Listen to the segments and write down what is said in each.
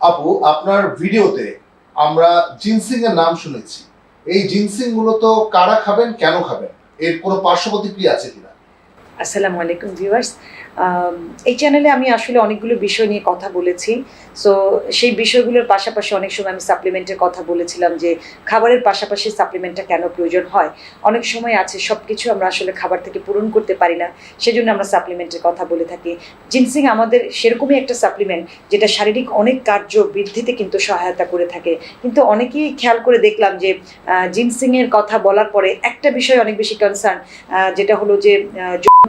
আপু, আপনার ভিডিওতে আমরা জিনসিং এর নাম শুনেছি। এই জিনসিং মূলত কারা খাবেন, কেন খাবেন, এর কোনো পার্শ্ব প্রতিক্রিয়া আছে কিনা? আসসালামু আলাইকুম ভিউয়ার্স। এই চ্যানেলে আমি আসলে অনেকগুলো বিষয় নিয়ে কথা বলেছি। সো সেই বিষয়গুলোর পাশাপাশি অনেক সময় আমি সাপ্লিমেন্টের কথা বলেছিলাম যে খাবারের পাশাপাশি সাপ্লিমেন্টটা কেন প্রয়োজন হয়। অনেক সময় আছে সব কিছু আমরা আসলে খাবার থেকে পূরণ করতে পারি না, সেজন্য আমরা সাপ্লিমেন্টের কথা বলে থাকি। জিনসিং আমাদের সেরকমই একটা সাপ্লিমেন্ট যেটা শারীরিক অনেক কার্য বৃদ্ধিতে কিন্তু সহায়তা করে থাকে। কিন্তু অনেকেই খেয়াল করে দেখলাম যে জিনসিংয়ের কথা বলার পরে একটা বিষয় অনেক বেশি কনসার্ন, যেটা হলো যে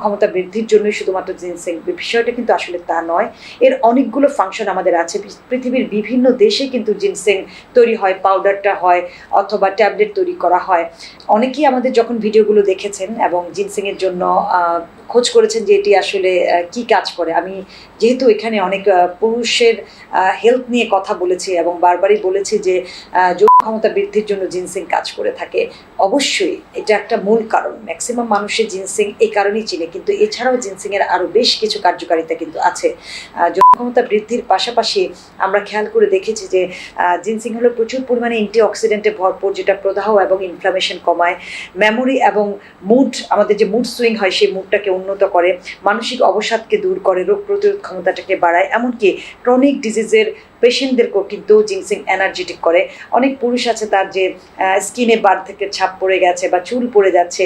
ক্ষমতা বৃদ্ধির জন্যই শুধুমাত্র জিনসিং। বিষয়টা কিন্তু আসলে তা নয়। এর অনেকগুলো ফাংশন আমাদের আছে। পৃথিবীর বিভিন্ন দেশে কিন্তু জিনসিং তৈরি হয়, পাউডারটা হয় অথবা ট্যাবলেট তৈরি করা হয়। অনেকেই আমাদের যখন ভিডিওগুলো দেখেছেন এবং জিনসিংয়ের জন্য খোঁজ করেছেন যে এটি আসলে কি কাজ করে। আমি যেহেতু এখানে অনেক পুরুষের হেলথ নিয়ে কথা বলেছি এবং বারবারই বলেছি যে ক্ষমতা বৃদ্ধির জন্য জিনসিং কাজ করে থাকে। অবশ্যই এটা একটা মূল কারণ। ম্যাক্সিমাম মানুষের জিনসিং এই কারণেই চিনে, কিন্তু এছাড়াও জিনসিংয়ের আরও বেশ কিছু কার্যকারিতা কিন্তু আছে। ক্ষমতা বৃদ্ধির পাশাপাশি আমরা খেয়াল করে দেখেছি যে জিনসিং হলো প্রচুর পরিমাণে অ্যান্টিঅক্সিডেন্টে ভরপুর, যেটা প্রদাহ এবং ইনফ্লামেশন কমায়, মেমোরি এবং মুড, আমাদের যে মুড সুইং হয় সেই মুডটাকে উন্নত করে, মানসিক অবসাদকে দূর করে, রোগ প্রতিরোধ ক্ষমতাটাকে বাড়ায়, এমনকি ক্রনিক ডিজিজের পেশেন্টদেরকেও কিন্তু জিনসিং এনার্জেটিক করে। অনেক পুরুষ আছে তার যে স্কিনে বার থেকে ছাপ পড়ে গেছে বা চুল পড়ে যাচ্ছে,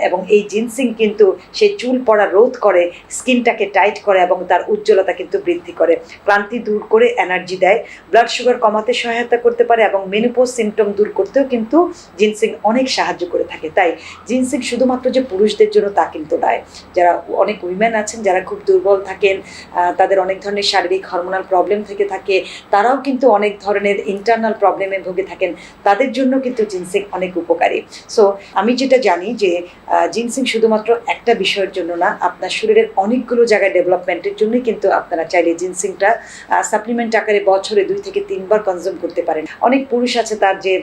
এবং এই জিনসিং কিন্তু সেই চুল পড়া রোধ করে, স্কিনটাকে টাইট করে এবং তার উজ্জ্বলতা কিন্তু বৃদ্ধি করে, ক্লান্তি দূর করে এনার্জি দেয়, ব্লাড সুগার কমাতে সহায়তা করতে পারে এবং মেনোপজ সিমটম দূর করতেও কিন্তু জিনসিং অনেক সাহায্য করে থাকে। তাই জিনসিং শুধুমাত্র যে পুরুষদের জন্য তা কিন্তু নয়। যারা অনেক উইমেন আছেন যারা খুব দুর্বল থাকেন, তাদের অনেক ধরনের শারীরিক হরমোনাল প্রবলেম থেকে থাকে, তারাও কিন্তু অনেক ধরনের ইন্টারনাল প্রবলেমে ভুগে থাকেন, তাদের জন্য কিন্তু জিনসিং অনেক উপকারী। সো আমি যেটা জানি যে জিনসিং শুধুমাত্র একটা বিষয়ের জন্য না, আপনার শরীরের অনেকগুলো জায়গায় ডেভেলপমেন্টের জন্যই কিন্তু আপনারা চাইলে জিনসিংটা সাপ্লিমেন্ট আকারে বছরে 2 থেকে 3 বার কনজিউম করতে পারেন। অনেক পুরুষ আছে তার যে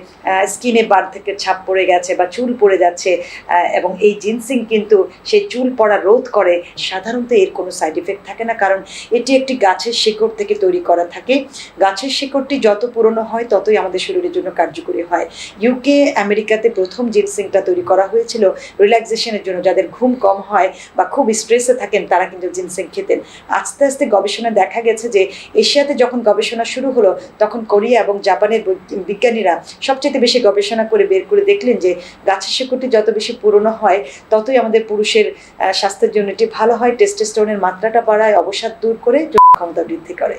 স্কিনে বার থেকে ছাপ পড়ে গেছে বা চুল পড়ে যাচ্ছে, এবং এই জিনসিং কিন্তু সেই চুল পড়া রোধ করে। সাধারণত এর কোনো সাইড ইফেক্ট থাকে না, কারণ এটি একটি গাছের শিকড় থেকে তৈরি করা থাকে। গাছের শিকড়টি যত পুরনো হয় ততই আমাদের শরীরের জন্য কার্যকরী হয়। ইউকে আমেরিকাতে প্রথম জিনসিংটা তৈরি করা হয়েছিল রিল্যাক্সেশনের জন্য। যাদের ঘুম কম হয় বা খুব স্ট্রেসে থাকেন তারা কিন্তু জিনসিং খেতেন। আস্তে আস্তে গবেষণা দেখা গেছে যে এশিয়াতে যখন গবেষণা শুরু হলো তখন কোরিয়া এবং জাপানের বিজ্ঞানীরা সবচেয়ে বেশি গবেষণা করে বের করে দেখলেন যে গাছের শিকড়টি যত বেশি পুরনো হয় ততই আমাদের পুরুষের স্বাস্থ্যের জন্য এটি ভালো হয়, টেস্টোস্টেরনের মাত্রাটা বাড়ায়, অবসাদ দূর করে, ক্ষমতা বৃদ্ধি করে।